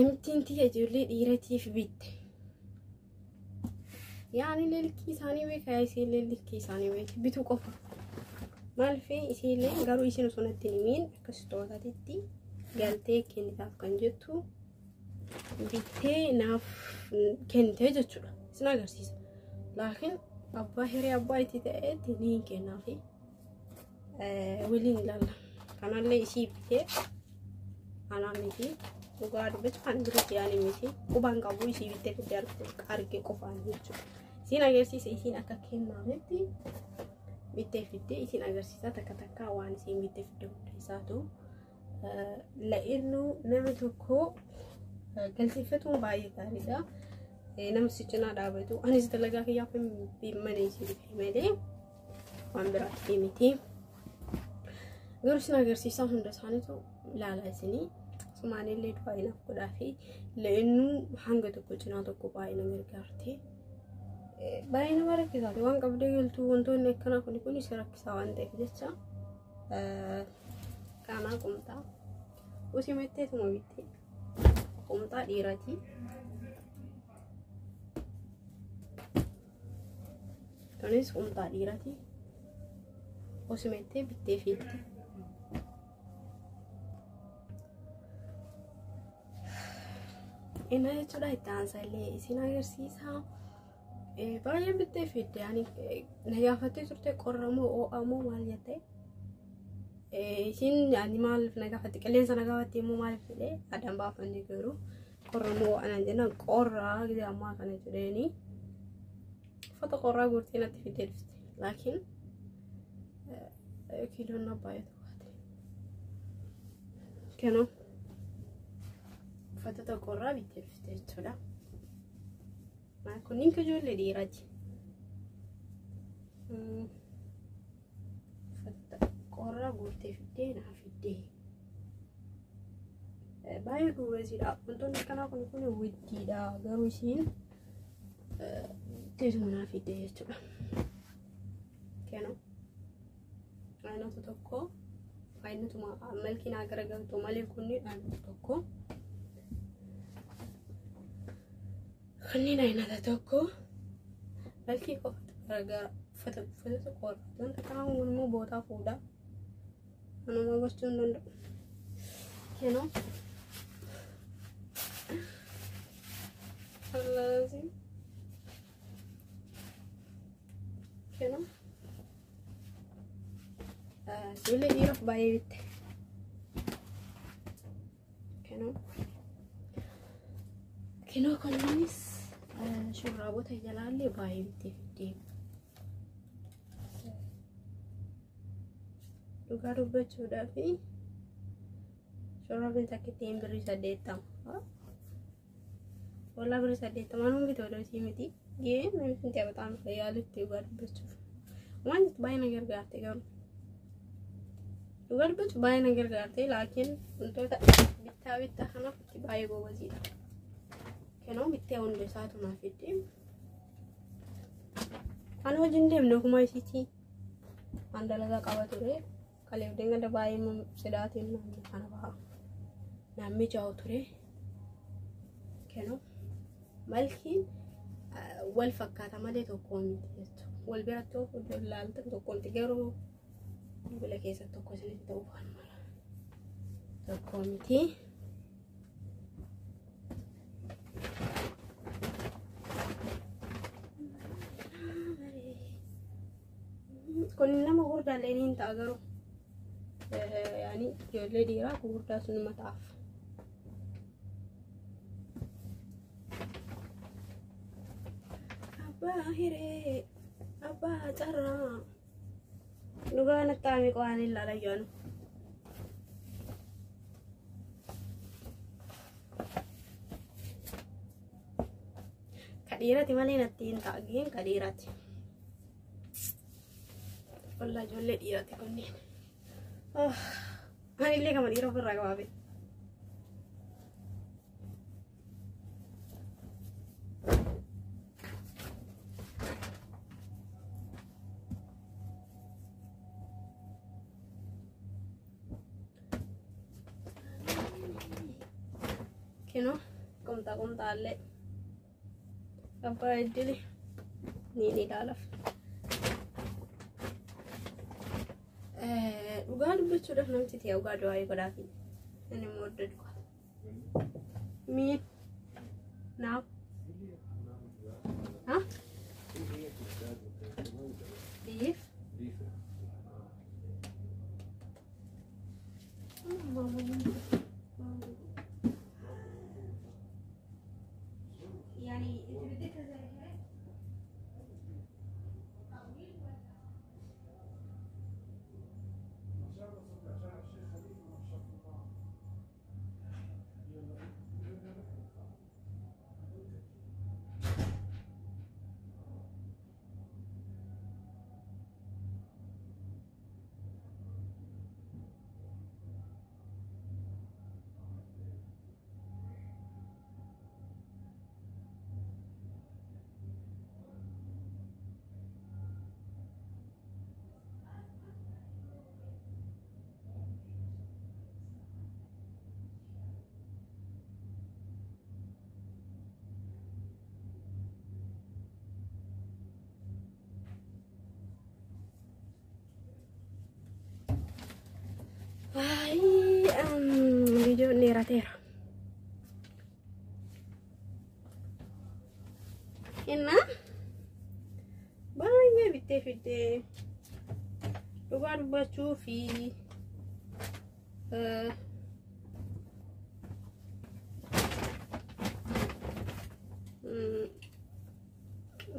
متين تيجي جولي ديرتي في بيت يعني للكي ثاني ويك هايسي للكي ثاني ويك بيتو قفا مالفي يسيلي قالوا يسينو سنة التنمين كستوطة تدي قالتي كني تاف كنجتو بيتي ناف كنتي جتشو سنا قرسيس لكن أبا هيري أبا يتتأي تنين كنافي ولين لالا كان اللي يسي بيتي أنا ميتي وقال بيت كان جرت يعني ميتي وبان قبو يسي بيتي كدير كاركي قفان جتشو سنا قرسيس يسين أكا كنا ميتي بيتي فيدي يسين أقرسيسا تكا وان سين بيتي فيدي وديساتو لأنه نمتوكو كالسيفتون باي تاريدا نمسيجنا دابتو أنا زدلقا كي يافم بماني سيدي ميدي وان برات فيميتي قرسنا قرسيسا هندسانيتو لا سني سمعني اللي دواينا قدافي لأنه حنقتوكو جناتوكو باينا مرقارتي باينا مرقزاتي وان قبل قلتو وانتو نكنا كوني سرقسا وان تكجتشا كانا قمتا وسيمتي ثم بيتي قمتا ديراتي تونس قمتا ديراتي وسيمتي بيتي فيتي إنها يجولا يتانسا اللي سينا يرسيسا بايا بيتي فيتي يعني نجافتي ترتي قرمو أو أمو ماليتي سين يعني مال في نجافتي كلين سنجافتي مو مال في ليه أدم بافني كرو قرمو أنا جنا قرّا كذا أما كان يجريني فتقرّا قرتينا تفيدي لفتي لكن كيلو نبايت وقتي كانوا فتقرّا بيتي لفتي تلا ما كونين كجول لديراتي فتقرّا قرتي فيدي نافيدي باي كوزيدا أنتون كنا كوني ودي دا غروسين تيزمنا فيدي تلا كانوا أنا تتوقع أنا تما ملكي ناقرأ تما ليكوني أنا تتوقع خلينا هنا تتوقع ملكي قفت رجع فتقول أنت كانوا مو بوتا فودا أنا ما بستون كانوا لازم كانوا جولي يروح بايت كانوا كنيس شرابوت جلالي بايت فيدي لقارو بجودا في شرابين تاكتين بريسا ديتا والله بريسا ديتا ما نمكي تودو سيمتي جيه نمكي تابتان خيالي تيوغارو بجودا وان باينا غيرغارتي قالوا وقلبت باينا غيرغارتي لكن انتو بيتا خنا فتي باي بوزيدا كانوا بيتا وندساتو ما فيدي أنا وجن ديم نوكما يسيتي عندنا قواتوري كليف دينغ دباي مم سداتين أنا بها نامي جاو توري كانوا ملكين والفكات مالي توكون تيجت والبيرتو واللالت توكون تجارو ولا كيسة توكون سنة توفان مالا توكون تي كلنا مغوردا لينين تاجرو يعني جولي ديرا مغوردا سنو متعف أبا هيري أبا ترى نقول نتعامل قوانين إلا لجانو كديراتي مالين التين تاجين كديراتي والله جولي ديراتي كونين أنا اللي كمان ديرو في الرقابة كنو qomxaa illee abbaa iddili ni ilaalaf. Dhugaa dubbachuudhaaf namti ta'e dhugaa du'aa godhaafi inni mooddee dhugaa. Miin naaf ha beef يعني video neratera inna baay'ee bittee fiddee dhugaa dubbachuu fi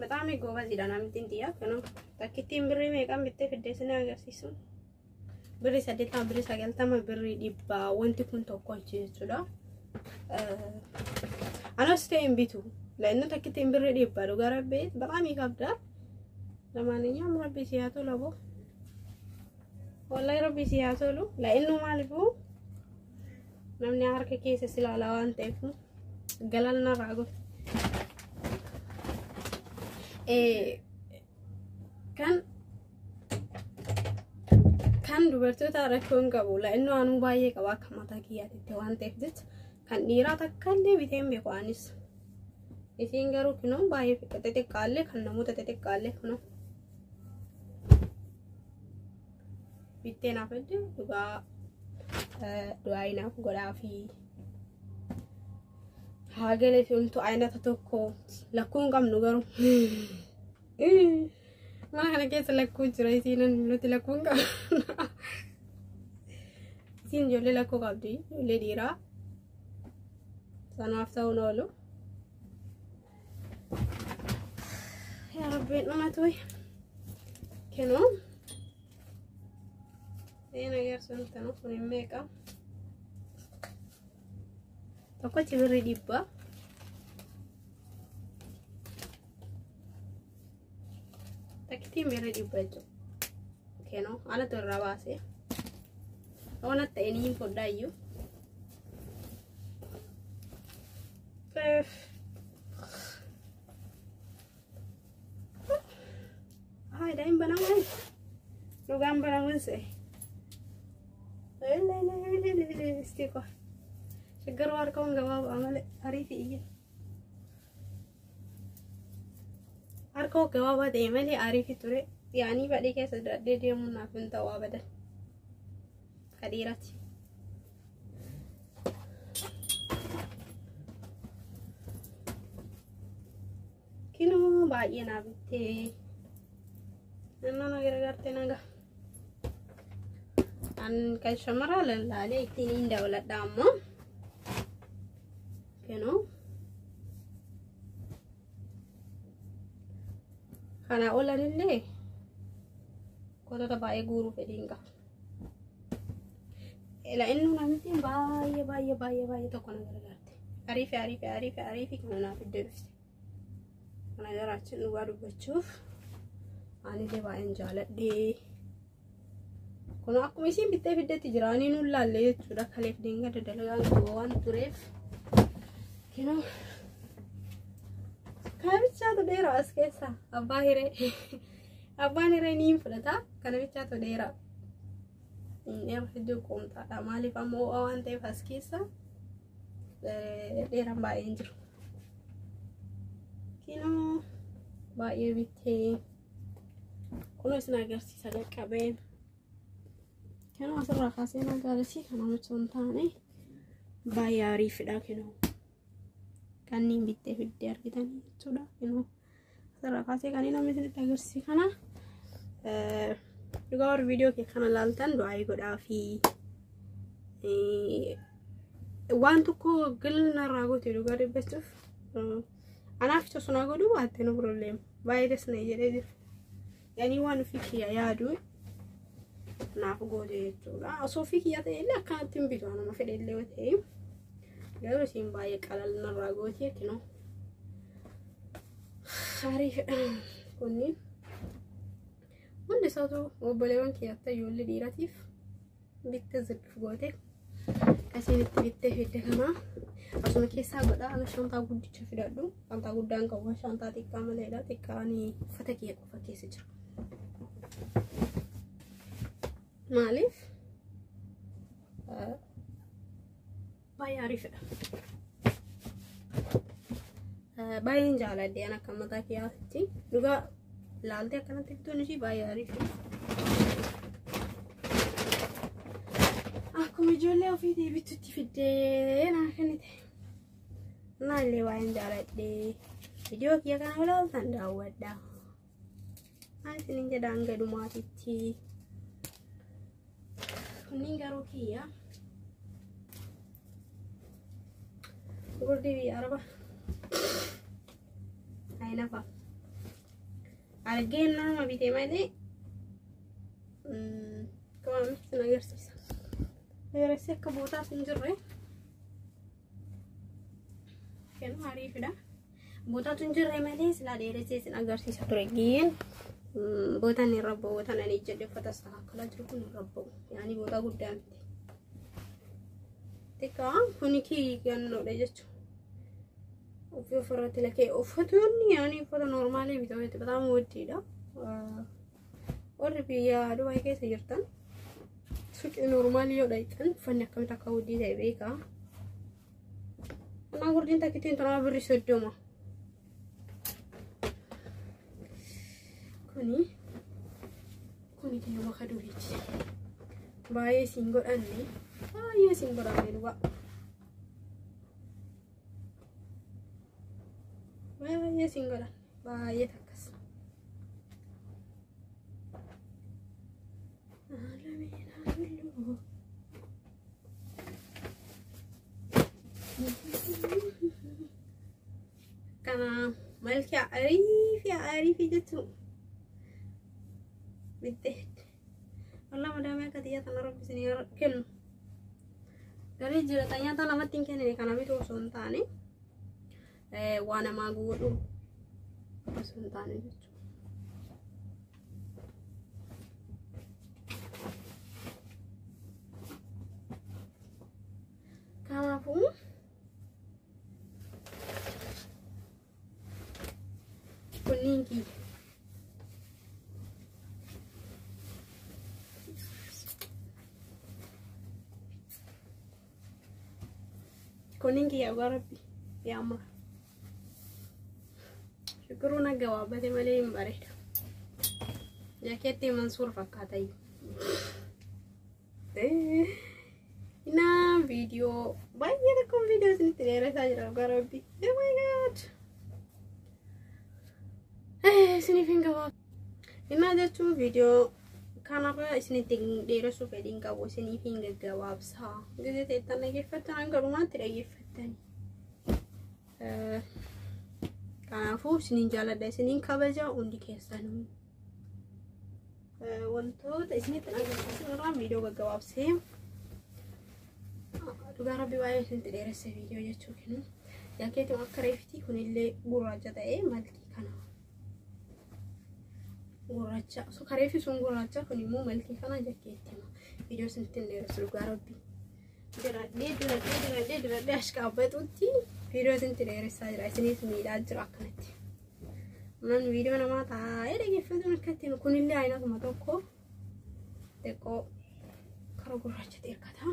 በጣም ጎበዝ ይላል አምጥን ዲያ ከኖ ታኪቲም ብሬ መቃም ብትይ ፍደስና አገርሲሱ ብሬ ሰደታ ብሬ ሳገልታማ ብሬ ዲባ ወንቲ ኩን ተቆች ይችላ አናስተም ቢቱ ለእነ ታኪቲም ብሬ ዲባ ዶጋራ ቤት በጣም ይከብዳል። ለማንኛውም ረቢ ሲያቶ ለቦ ወላሂ ረቢ ሲያቶ ለእኑ ማልፉ namni harka keessa silala waan ta'eef galalna raago kan dubartoota rakkoon qabu la'inno anu baay'ee qaba akka mataa kiyyaatti waan ta'eef jecha kan dhiiraa takkallee biteen beeku anis isiin garuu kunoo baay'ee xixiqqaallee kan namoota xixiqqaallee kunoo biteen afedde dhugaa du'aayinaaf godhaafi haagale filtu aynata tokko lakkuun qabnu garuu mana kana keessa lakkuu jira isiinan nuti lakkuun qabnu isiin ijoollee lakkuu qabdi ijoollee dhiiraa sanaaf ta'uun oolu yaa rabbiin dhumatu kenoo Ena gerson tano kun meka. Tokko cibirri dibba. Takiti mere dibba jo. Keno ala torra base. Ona teni fodayyu. Hai daim banangan. Lugam banangan se. لا استيقظ شجر واركون جواب عمل عريفي إيه أركو جواب دائما عريفي ترى يعني بعد كده سدد يوم نافن توا بدل كديرتي كنو باقي نابتي أنا نغير تناغا an kan shamara lalle itinin dawla dammo keno kana olanille kota bae guru pedinga ela ennu namti baye to kona garagarte arifi kana fiddeefte kana garaachi nu gaadu bachuuf ani de baen jaaladhe Kuna aku misi bitte fiddeti jirani nullalle jechuudha kaleef dinga dadalagaan qabu waan tureef kino kanabichaatu dheeraa as keessa abbaan hiree niin fudhata kanabichaatu dheeraa inni fidduu qoomtaadha maaliif ammoo waan ta'eef as keessa dheeraan baay'een jiru. Kinoo baay'ee bittee kun isin agarsiisa qaqqabeen. Kinoo asirraa kaasee agarsiisa kana nuti hin taane baay'ee ariifidha kinoo. Kanneen bittee fiddee argitanii jechuudha kinoo. Asirraa kaasee kanneen namni isinitti agarsiisa kana. Dhugaa warri viidiyoo kee kana ilaaltan du'aa godhaa fi waan tokko gilna irraa goote dhugaa dubbachuuf anaaf itti sunaa godhu waatte nu problem baay'ee desnee jedhee jiru. Yani waan ofii kiyya yaadu naaf goote jechuudha. Osoo ofii kiyya ta'e illee akkanatti hin bitu nama fedhe illee yoo ta'e garuu isiin baay'ee qalalna irraa goote kinoo. Ariifidha kunniin. Hundi isaatu obboleewwan kiyyaatti ijoollee dhiiratiif bittee zirqif goote asiin itti bittee fidde kana asuma keessaa godhaa ala shantaa guddicha fidadhu. Shantaa guddaan qabu shantaa xiqqaa maleedha. Xiqqaanii uffata kiyya qofa keessa jira. Maaliif baay'ee ariifidha. Baay'een jaaladhe an akka mataa kiyyaatti dhugaa laalte akkanatti bituun ishii baay'ee ariifidha. Akkuma ijoollee ofii bitutti fiddee naa kennite. Naallee baay'een jaaladhe. Viidiyoo kiyya kana ilaaltan daawwadhaa. Ani isiniin jedha hanga dhumaatitti. Kunniin garuu kiyya. Gurdii biyya Arabaa. Nafa argeen nama bitee malee kawan isin agarsiisa. Dheeressee akka bootaas hin jirre kennu ariifidha. Bootaatu hin jirre malee silaa dheeressee isin agarsiisa ture. Giin bootaan hin rabba'u. Bootaan ani ijjallee uffata akkalaa jiru kun hin rabba'u. Yaani bootaa guddaa miti. Xiqqaa kuni kii gannoodha jechuudha. Uffata ofirratti lakkee uffattoonni yaani uffata normaalii bitametti batamu wajjiidha. Warri biyya Dubaay keessa jirtan suuqii normaalii yoo dhaqxan uffanni akkamitti akka wajjii ta'e beekaa. Amma gurdiin takkittiin tanaa birrii 30. Kuni kiyya maka duriiti. Baay'ee siin godhanne baay'ee siin godhanne dhugaa. Baay'ee siin godhan baay'ee takkas. Kana malki ariifi jechuun bittee walaa madaamee akka xiyyaa tana rabbi isin kennu. Garii jirata nyaata lamatti hin kennine kana bituu osoo hin taane waan namaa godhu osoo hin taane jechuudha. Kanaafuu kunniin kiyya. Kunniin kiyya rabbi yaa mara. Shukruun akka waabbate malee hin bareeda. Jaakeetti Mansuur fakkaata iyyuu. Ina video baay'ee tokkoon video isinitti dheeressaa jira rabbi. Oh my god. Isiniif hin gabaabsa. Ina jechuun video kanarra isinitti dheeressuu fedhiin qabu isiniif hin gaggabaabsa. Gisee teettan dhaggeeffattan hanga dhumaatti dhaggeeffattani. Kanaafuu isiniin jaaladha isiniin kabaja hundi keessanuu. Wantoota isinitti agarsiisan irraa video gaggabaabsee dhugaa rabbi baay'ee isinitti dheeresse video jechuu kennu. Jaakeetii akka reefiti kunillee gurraacha ta'ee maltii kana. Gurraacha so kareefi sun gurraacha kun immoo maltii kana jaakeetii video isinitti dheeresse dhugaa rabbi. Diradee ashqaabatutti video isinitti dheeressaa jira isiniif miidhaa jira akkanatti. Man video namaa taa'ee dhaggeeffatuun akkatti kunillee aynatuma tokko xiqqoo kara gurraachatti hirkata.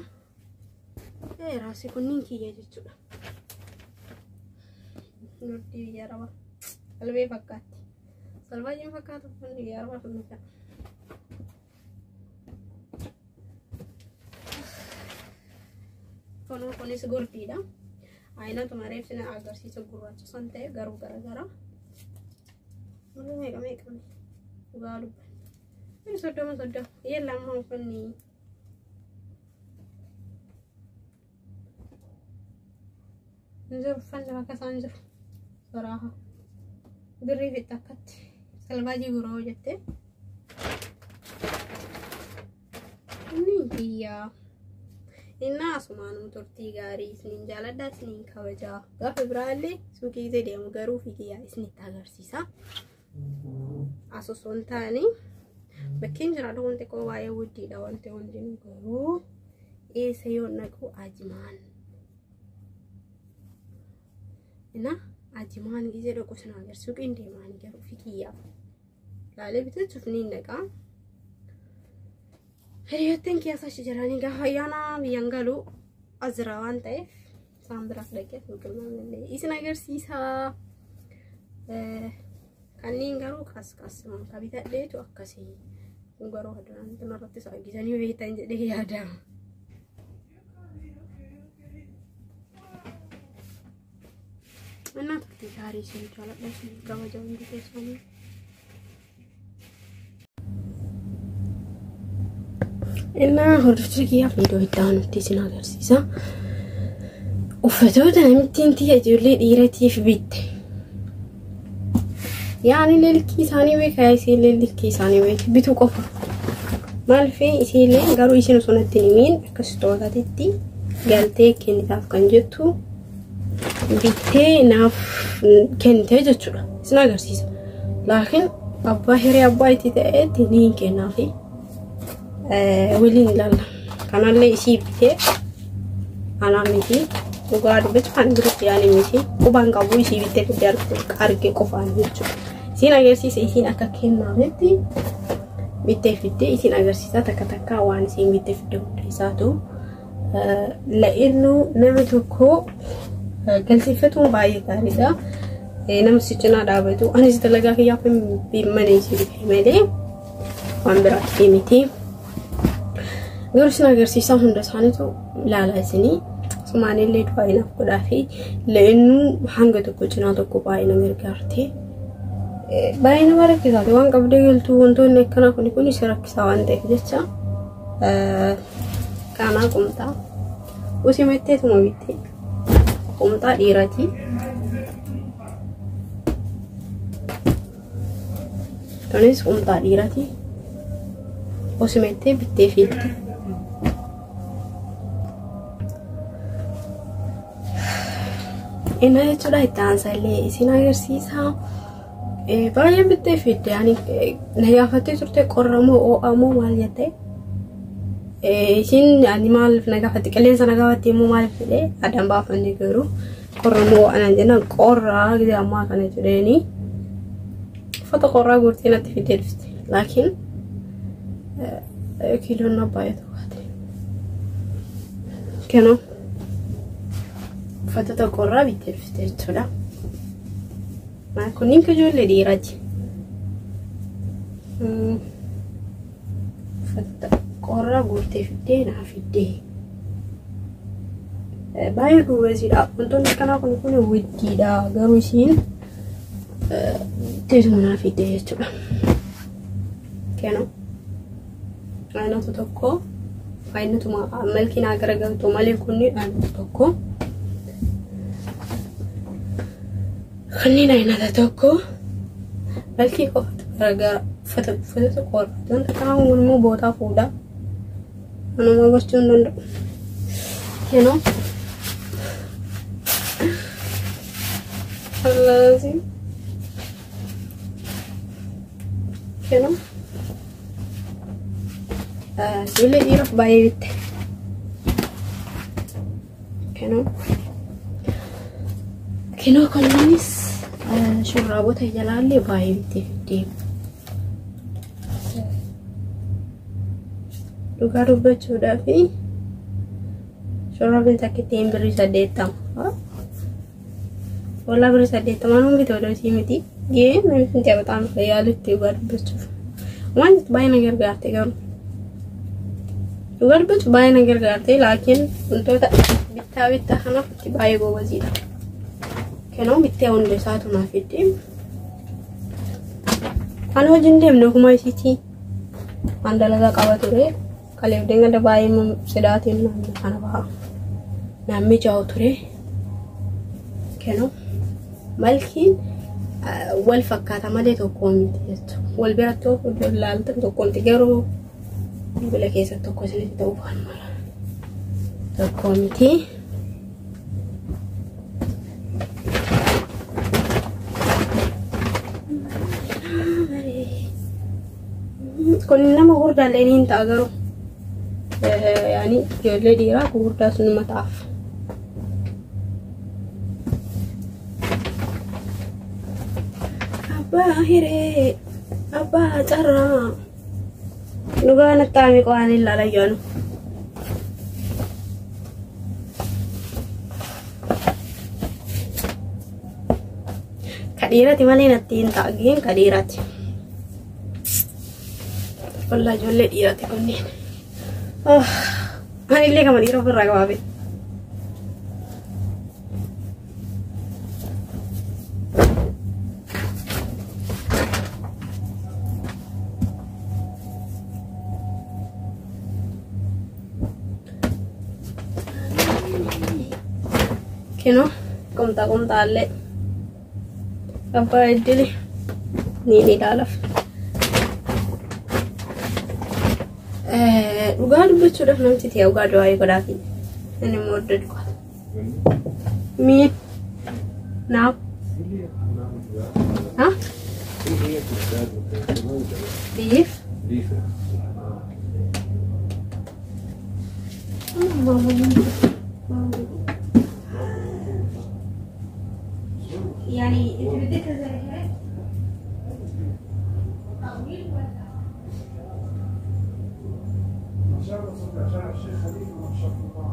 Rasi kuning kiyya jechuudha. Nurti biyya Arabaa. Qalbee fakkaatti. Salbaayeen fakkaatu kun biyya Arabaa kun mita. Kunis gurdiidha. Aynatu mareefsina agarsiisa gurraacha san ta'e garuu garagara. Meeqa dhugaa dubban. Ini soddoma yella amma uffanni nzur uffanni bakka isaan jiru saraaha birrii fitta akkatti salbaajii guroo jette inni kiyyaa inna asumaanuu turtii gaarii isiniin jaaladhaa isiniin kabajaa gaafa biraallee suuqii deemu garuu fi kiyyaa isinitti agarsiisa asosoon ta'anii bakkin jiraadhu wanti koo waa'ee wuddiidha wanti hundinuu garuu eessa yoo naqu ajimaan ina ajimaan gisee dhaqu sana agarsiisu qindeemaan garuu fi kiyyaa laalee bitachuuf ni naqa hiriyootteen keessa jiranii gaafa ayyaana biyyaan galuu azraa waan ta'eef isaan biraaf dhaqee biqilmaan isin agarsiisa kanneen garuu kaskasimaan kabitadheetu akkasii garuu haddaan tunarratti isaa gisanii beektan jedhee yaadama. Mana tukti gaarii isin jaaladha isin kabaja hundi keessanii. Innaa hordoftoota kiyyaaf viidiyoo itti aanutti isin agarsiisa. Uffatoota namittiin tiyya ijoollee dhiiratiif bitte. Yaani lilkii isaanii beekaa isin lilkii isaanii beekaa bituu qofa. Maalfee isinlee garuu isin osoo natti himiin akkasitootaatti galtee kennitaaf kan jettu bittee naaf kennitee jechuudha. Isin agarsiisa. Laakiin abbaa hiree abbaa itti ta'etti ni kennaafi waliin ilaalla. Kanallee isii bittee anaan miti dhugaa dubbatu kan biratti yaani miti qubaan qabu isii bittee fidee arge qofaan jechuudha. Isin agarsiisa isin akka kennaametti bittee fidee isin agarsiisa takka waan isin bittee fidee hunda isaatu la'innu nama tokko galteeffatuun baay'ee gaariidha. Nama si cinaa dhaabatu anis dalagaa kiyyaaf mana isii malee waan biraatti miti. Garuu isin agarsiisaa hunda isaaniitu ilaalaa isinii sumaanillee baay'inaaf godhaa fi la'innu hanga tokko cinaa tokko baay'ina gargaarti. Baay'ina nama rakkisaati waan qabdee galtuu wantoonni akkanaa kun isa rakkisaa waan ta'eef jecha qaanaa qumxaa usimetteetuma bittee qumxaa dhiiraati. Kanis qumxaa dhiiraati usimettee bittee fidde. Ina jechuudha itti aansallee isin agarsiisaa. Baay'ee bittee fidde yaani na gaafattee turte qorramoo oo'amoo maal jettee isin ani maaliif na gaafatte qilleensa na gaafatte immoo maaliif jedhee addaan baafanne garuu qorramoo oo'anaan jennaan qorraa gisee ammaa kana jedheeni uffata qorraa guurtee natti fiddee dhufte laakiin kiiloon baay'ee tokkooti kenoo uffata qorraa bittee dhufte jechuudha. Kunin kejoollee dhiiraati. Uffata qorraa guurtee fiddee naa fiddee. Baay'ee duubesiidha. Wantoonni akkanaa kun widdiidha. Garuu isiin teessuma naa fiddee jechuudha. Kenoo. Aynatu tokko aynatuma malkinaa garagaltuu malee kunni aynatu tokko. Kanneen aynata tokko balkii qofatu gargaara uffata qorraa wanta kanaa immoo bootaa fuudha anuma gochuu hin danda'u kenoo allaasi kenoo ijoollee dhiiraaf baay'ee bitte kenoo kunis shurraabota jalaallee baay'ee bittee fiddee dhugaa dubbachuudhaa fi shurrabiin takkittiin birrii 80. Walla birrii 80 manuun bitoo doosii miti. Gee namni taphataan fayyaalitti dhugaa dubbachuuf. Wanti baay'ina gargaarte garuu. Dhugaa dubbachuuf baay'ina gargaarte laakiin wantoota bittaa kanaaf itti baay'ee gobaziidha. Kenoo bittee hunda isaatu naaf itti. Kan hojiin deemnu kuma isiiti. Waan dalagaa qaba ture. Kaleef deengada baay'ee sidaatiin naannoo kana baha. Namni jahu ture. Kenoo malkiin wal fakkaata malee tokko miti jechuudha. Wal bira tokko ilaalta tokkotti garuu bila keessa tokko isinitti ta'uu waan mala. Tokko miti. Kun nama gurdaa leeniin ta'a garuu yaani ijoollee dhiiraa gurdaa sun mataaf. Abbaa hiree abbaa carraa dhugaa nattaami qo'aan ilaala jiru. Kadhiirati malee natti hin taa'een kadhiirati. Wallah ijoollee dhiirati kunneen. Anillee kama dhiira ofirraa gabaabee. Kino kumta alle apa idili ni dalaf uga dubbichu daf namti tiya uga do ay godati ani modde ko mi now ha beef يعني انت بدك زي هيك طويل ولا ما شاء الله صدق الشيخ خليل ما شاء الله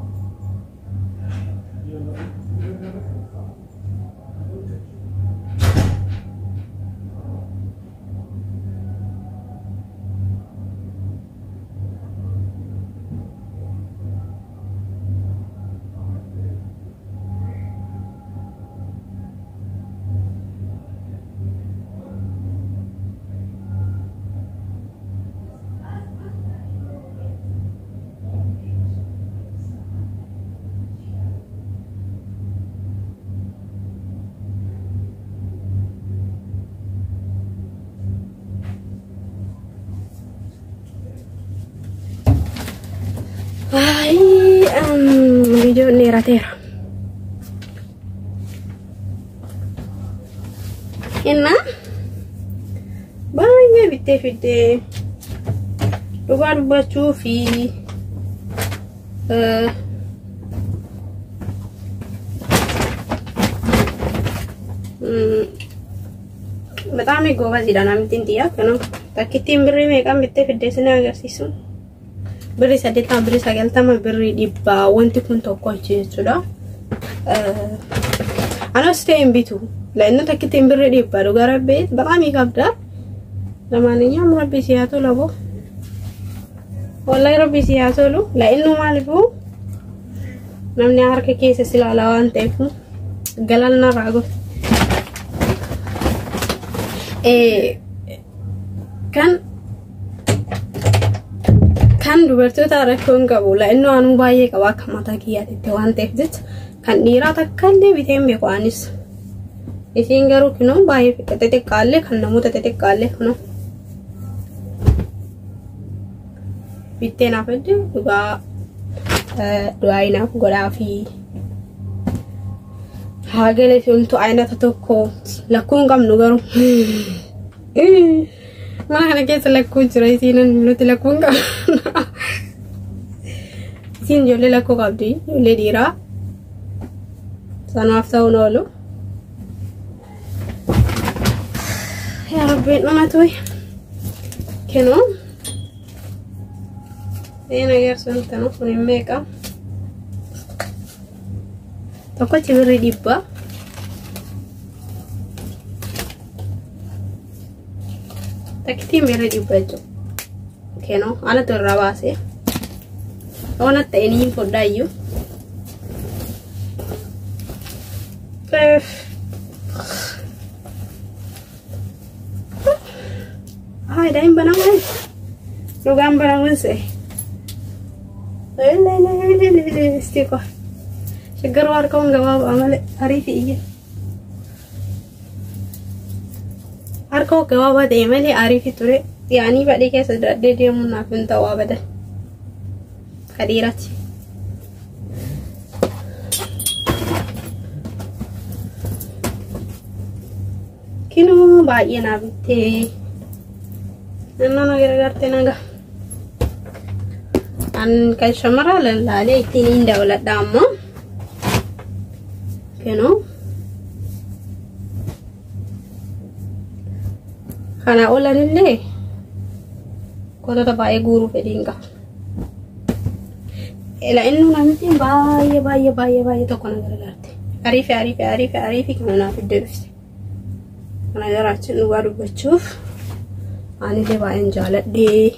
video neratera inna baay'ee bittee fidee dhugaa dubbachuu fi በጣም ጎበዝ ይላል አምጥን ጥያ ከኖ ታኪቲም ብሬ መቃም bittee fidee sina agarsiisu birri 8 birri 90 birri dibba wanti kun tokko jechuudha anaste imbiቱ ለእነ ታኪቲም ብሬ dibba ዶጋራቤት በጣም ይከብዳል ለማንኛውም ረቢ ሲያቶ ለቦ والله ربي سياسولو لانه مالفو نمني عارك كيس سلالوان تيفو قللنا راغو كان دوبرتو تاركون قبو لانه انو بايه قبا كماتا كيات توان تيفدت كان ديرا تكالي بيتين بيقوانيس اسين غرو كنو بايه تتكالي كان نمو تتكالي كنو bittena fedde duga duayna godafi hagele suntu ayna tatoko lakun gam nugaru mana ke selakku jirai sinan luti lakun gam sin jolle lakko gabdi jolle dira sanafta unolo ya rabbi namatoy keno Ini agar suntano con il make-up tokkochi birrii 100 takkitiin birrii 100 jechuudha. Kenoo ana torra baasee ona ta'anii fodaayyuu ay daim banangan lugan banangan sih istiko segar warga nggak apa amal hari ini warga nggak apa deh meli hari itu re ya ini pak dia sudah dia munafin tahu apa dah kadirat kino bayi nabite nana gara-gara naga an kai shamara lale itini inda wala damma kino kana olanille kota ta bayi guru fedinga ela innu namti bayi to kona gara-gara arifi kana na fidde أنا جرعت نوارو بتشوف أنا اللي بعين جالت دي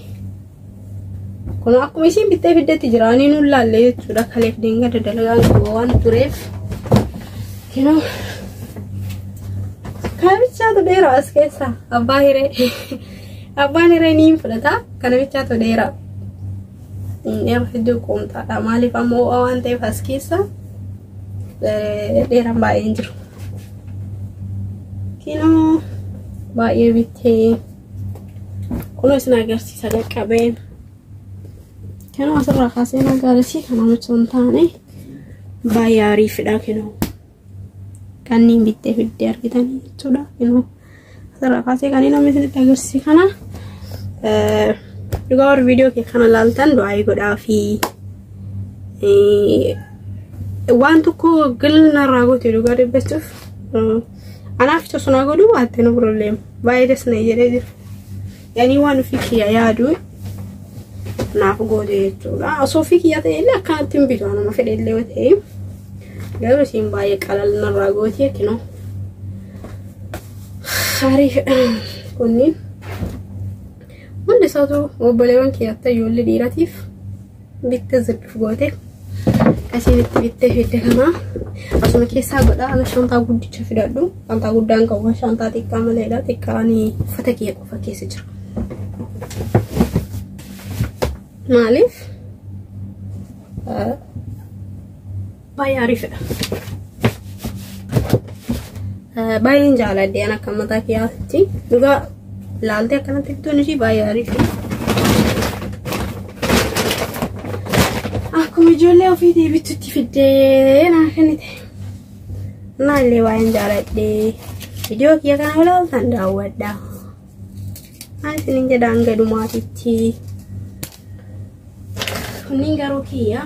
كنا أكو ماشي بتفيد تجراني نولا اللي تشودا خليف دينغا تدلغان كوان توريف كنا كنا بيتشاتو ديرا أسكيسا أباني رينيم فلتا كنا بيتشاتو ديرا إني أفيدو كومتا أمالي فمو أوان تيف أسكيسا ديرا باين جرو kino baay'ee bitee kuno isin agarsiisa qaqqabeen kino asirraa kaasee agarsiisa kana muchoon taane baay'ee ariifidha kino kanniin bittee fiddee argitanii jechuudha kino asirraa kaasee kan inni isinitti agarsiisa kana dhugaa warri viidiyoo kee kana laaltan du'aa godhaa fi waan tokko gilnarraa goote dhugaa dubbachuuf أنا أفتح صناعة واتنو بروبلم بايدس نيجري يعني وان فيك يا دو نافقو دي تولا أصوفيك يا تيلا كانت تنبيتو أنا ما في اللي وتهيم قالوا سين بايك على النراغو تي كنو عارف كوني من صوتو وبلوان كياتا يولي ديراتيف بيتزل فوقته كاسين بيتفيد كما أصلا كيسا قد على شنطة قد تشفيدو شنطة قدان كوا شنطة تكامل هذا تكاني فتكيه كوفا كيسجر مالف باي عارف باي نجال دي أنا كم تاكي أختي دوغا لالتي أكنا تبتو نجي باي عارف come giorni ho video tutti fidde na kanite na le wain jaradde video kia kana wala tanda wadda ai sinin je danga dumatitti kunin garo kia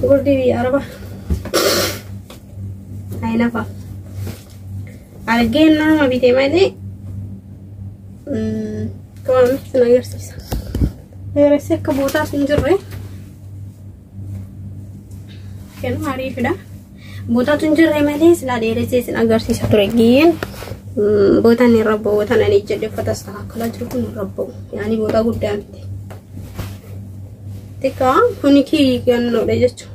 gurdi bi araba ai nafa algen na mabite mane come mi agarsiisa Rese kebuta tunjurre, kan hari sudah. Buta tunjurre malah sila rese sin agar si satu regin. Buta ni rabbo, buta ni jadi foto sah. Kalau jurukun rabbo, yani buta gudang. Teka, huniki kan ada jechu.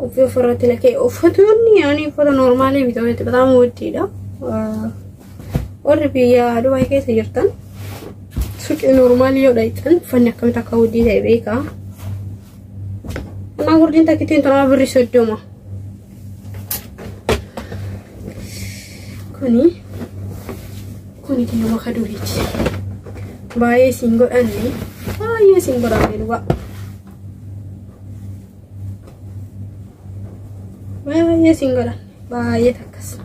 Ufi foto lagi, foto ni yani foto normal ni betul betul betul mudah tidak. Orang biaya dua kali sejutan. Such normal yo daitan fannya kami tak kau di saya beka. Anak gurdin tak kita interaksi berisoddo mah. Kuni kini mah kadurit. Bayi singgol ani, bayi singgol ani dua. Bayi singgol, bayi takas.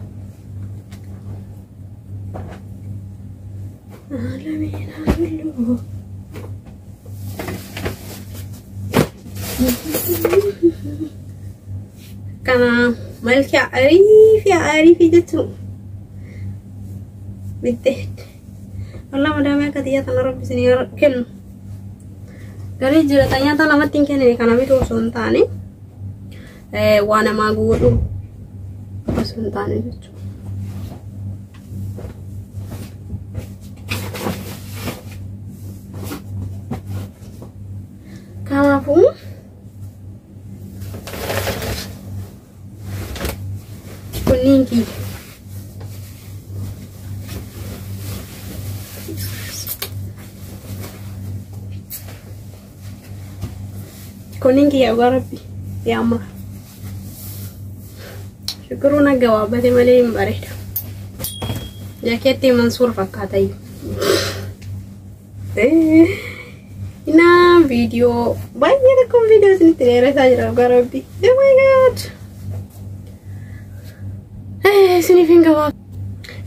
Karena مالك يا عارف جتو بالتهد والله ما دام كتيا تنرب سنير كن Garii jiraata nyaata namatti hin kennine kana bituu osoo hin taane waan namaa godhu osoo hin taane jechuudha. Kanaafuu kunniin kiyya. Kunniin kiyya dhugaa rabbi yaa amma. Shukuru nagaa waabbate malee hin bareeda. Jaakeetti Mansuur fakkaata iyyuu. Ina video banyak aku video sini tidak saja Rabbi. Oh my god. Sini finga.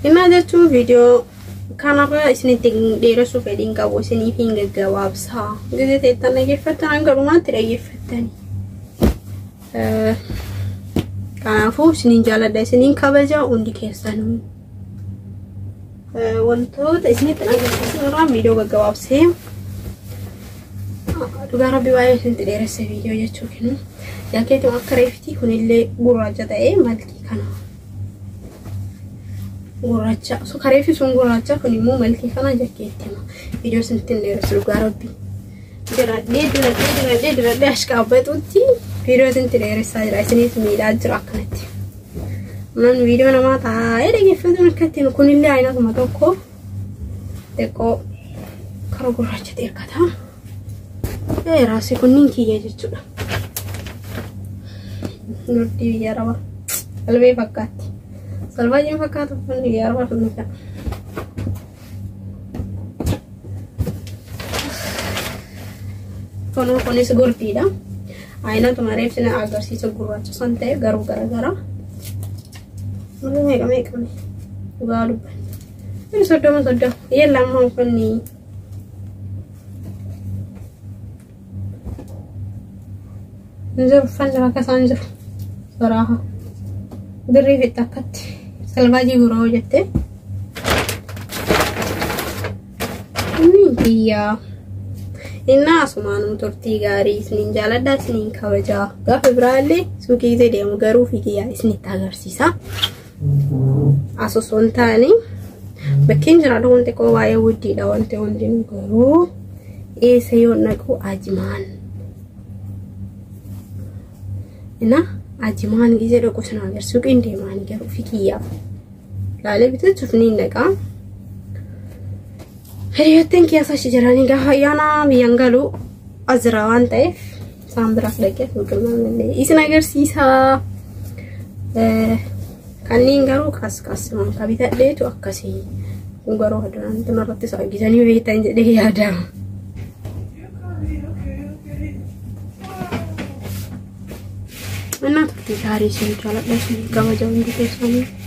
Ina ada tu video karena aku sini daerah supeding kau sini finga jawab sah. Jadi teta lagi fatan angkat rumah tidak lagi fatan. Karena aku sini jalan dari sini kabaja undi kesan. Untuk sini tenaga orang video jawab sih. Dhugaa rabbi baay'ee isinti dheeressa viidiyoo jechuu kennu jaakeetiin akka reeftii kunillee gurraacha ta'ee malkii kana gurraacha so kareefi sun gurraacha kun immoo malkii kana jaakeettima viidiyoo isinti dheeressa dhugaa rabbi diradhee ashqaabbatuutti viidiyoo isinti dheeressaa jira isiniif miidhaa jira akkanatti namni viidiyoo namaa taa'ee dhageeffatuun akkattiin kunillee aynatuma tokko xiqqoo kara gurraacha xiqqataa. Rasa kuning kiyya jechuudha. Nurti biyya Arabaa. Qalbee fakkaatti. Salvaajin fakkaatu kun biyya Arabaa sun nuti. Kunis golfiidha. Aynatuma reefsina agarsiisa gurraacha san ta'e garuu garagara. Meeqa dhugaa dubban. Inni soddoma. Yeellammaa kunni نزور فنجرة كسانجر صراحة دري في التكت سلفاجي وروجته نيجيا الناس ما نمترتي غاري سنين جالدا سنين كوجا غاف برالي سوكي زي ديم غارو في كيا سنين تاغر سيسا أسوسون تاني بكين جرا دون تكو وايا ودي دون تون غارو إيه سيون نكو أجمان Nah, ajiman gizi ada kusen agar sukin deh man kira fikir. Lalu betul cufnin deka. Hari itu yang kiasa sejarah ni kah ya na bianggalu azrawan teh sambrak deket mungkin mana ni. Isi agar sisa kaning garu kas man kabita deh tu akasi. Garu ada nanti narati soal gizani behitan jadi ada. Mana tuh hari sini jalan dari sini kamu jauh di sana.